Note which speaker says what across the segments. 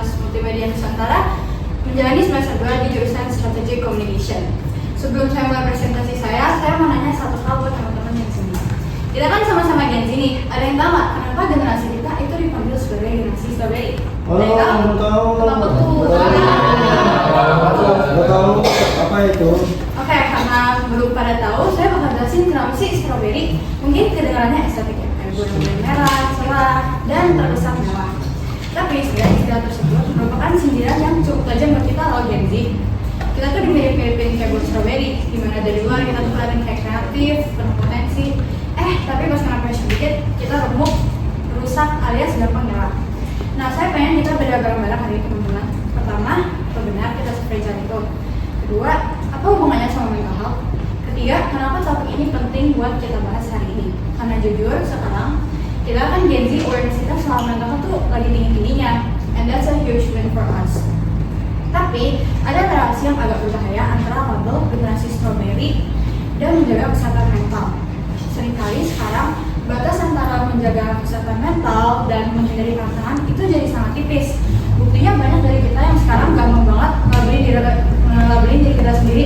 Speaker 1: Fakultas Multimedia Nusantara menjalani semester 2 di jurusan Strategic Communication. Sebelum saya mulai presentasi saya mau nanya satu hal buat teman-teman yang sini. Kita kan sama-sama Gen Z nih, ada yang tahu nggak kenapa generasi kita itu dipanggil sebagai generasi strawberry? Ada yang tahu? Kenapa tuh?
Speaker 2: Tahu apa itu?
Speaker 1: Oke, karena belum pada tahu, saya bakal jelasin kenapa sih strawberry. Mungkin kedengarannya estetik ya, kayak buah merah, cerah, dan terkesan mewah. Tapi sebenarnya istilah tersebut merupakan sindiran yang cukup tajam buat kita loh Gen Z. Kita tuh dimirip-miripin kayak buah strawberry, dimana dari luar kita tuh kelihatan kayak kreatif, penuh potensi. Tapi pas kena pressure dikit, kita remuk, rusak alias gampang nyerah. Nah, saya pengen kita beda bareng-bareng hari ini teman-teman. Pertama, apa benar kita spesial itu? Kedua, apa hubungannya sama mental health? Ketiga, kenapa topik ini penting buat kita bahas hari ini? Karena jujur, sekarang kita kan Gen Z, awareness kita soal mental health tuh lagi tinggi-tingginya, and that's a huge win for us. Tapi, ada relasi yang agak berbahaya antara label generasi strawberry dan menjaga kesehatan mental. Seringkali sekarang batas antara menjaga kesehatan mental dan menghindari pasangan itu jadi sangat tipis. Buktinya banyak dari kita yang sekarang gampang banget ngelabelin diri kita sendiri.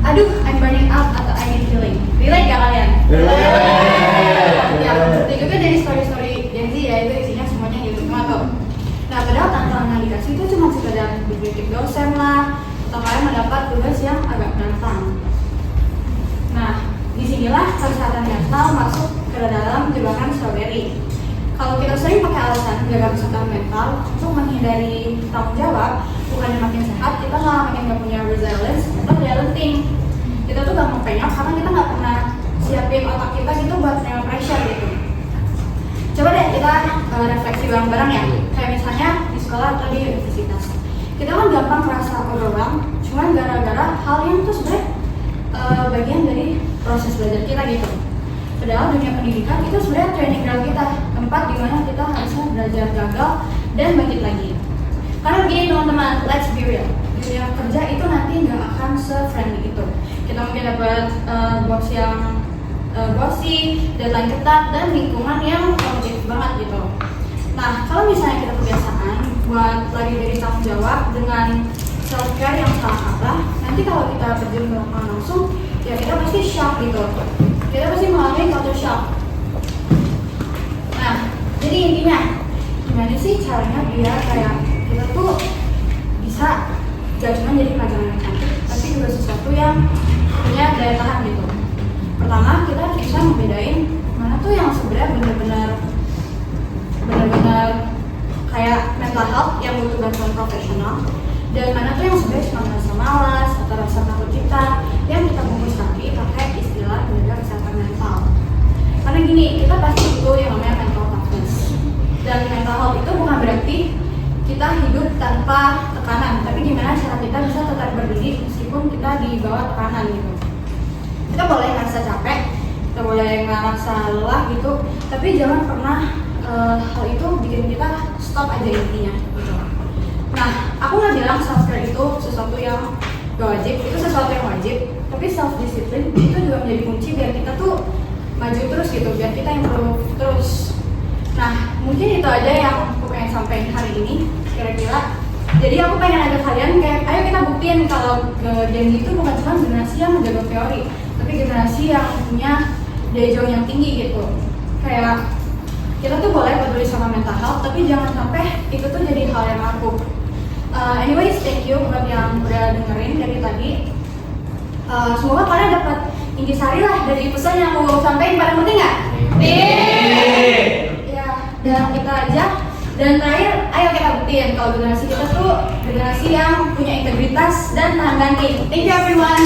Speaker 1: Aduh, I'm burning out atau I need healing. Relate gak kalian? Ya, bukti juga dari story-story Gen Z ya, itu isinya semuanya gitu semua tuh. Nah, padahal tantangan yang dikasih itu cuma sekedar dikritik dosen lah, atau kalian mendapat tugas yang agak menantang. Nah, disinilah kesehatan mental masuk ke dalam jebakan strawberry. Kalau kita sering pakai alasan menjaga kesehatan mental untuk menghindari tanggung jawab, bukannya makin sehat, kita makin nggak punya resilience atau balancing. Kita tuh gampang penyok karena kita nggak pernah siapin otak kita gitu buat nerima pressure gitu. Coba deh kita refleksi bareng-bareng ya. Kayak misalnya di sekolah atau di universitas. Kita kan gampang merasa overwhelmed, cuman gara-gara hal yang tuh sebenarnya bagian dari proses belajar kita gitu. Padahal dunia pendidikan itu sebenarnya training ground kita, tempat di mana kita harusnya belajar gagal dan bangkit lagi. Karena begini teman-teman, let's be real, dunia kerja itu nanti nggak akan se-friendly itu. Kita mungkin dapat bos yang bossy, deadline ketat, dan lingkungan yang kompetitif banget gitu. Nah, kalau misalnya kita kebiasaan buat lagi dari tanggung jawab dengan self-care yang salah kaprah, nanti kalau kita terjun ke lapangan langsung, ya kita pasti shock gitu. Kita pasti mengalami culture shock. Nah, jadi intinya, gimana sih caranya biar kayak kita tuh bisa gak cuma jadi pelajaran yang cantik, tapi juga sesuatu yang punya daya tahan gitu. Pertama, kita bisa membedain mana tuh yang sebenarnya benar-benar kayak mental health yang butuh bantuan profesional, dan mana tuh yang sebenarnya cuma rasa malas atau rasa takut kita yang kita bungkus tapi pakai istilah menjaga kesehatan mental. Karena gini, kita pasti butuh yang namanya mental toughness. Dan mental health itu bukan berarti kita hidup tanpa tekanan, tapi gimana cara kita bisa tetap berdiri meskipun kita di bawah tekanan gitu. Kita boleh ngerasa capek, kita boleh ngerasa lelah gitu, tapi jangan pernah hal itu bikin kita stop aja intinya gitu. Nah, aku nggak bilang self-care itu sesuatu yang gak wajib, itu sesuatu yang wajib, tapi self-discipline itu juga menjadi kunci biar kita tuh maju terus gitu, biar kita improve terus. Nah, mungkin itu aja yang aku pengen sampaikan hari ini, kira-kira. Jadi aku pengen ajak kalian kayak, ayo kita buktiin kalau Gen Z itu bukan cuma generasi yang menjaga teori, tapi generasi yang punya daya juang yang tinggi gitu. Kayak kita tuh boleh peduli sama mental health, tapi jangan sampai itu tuh jadi hal yang aku. Anyways, thank you buat yang udah dengerin dari tadi. Semoga kalian dapat intisari lah dari pesan yang aku sampaikan. Pada ngerti nggak? Ya, dan kita aja. Dan terakhir, ayo kita buktiin kalau generasi kita tuh generasi yang punya integritas dan tahan banting. Thank you everyone.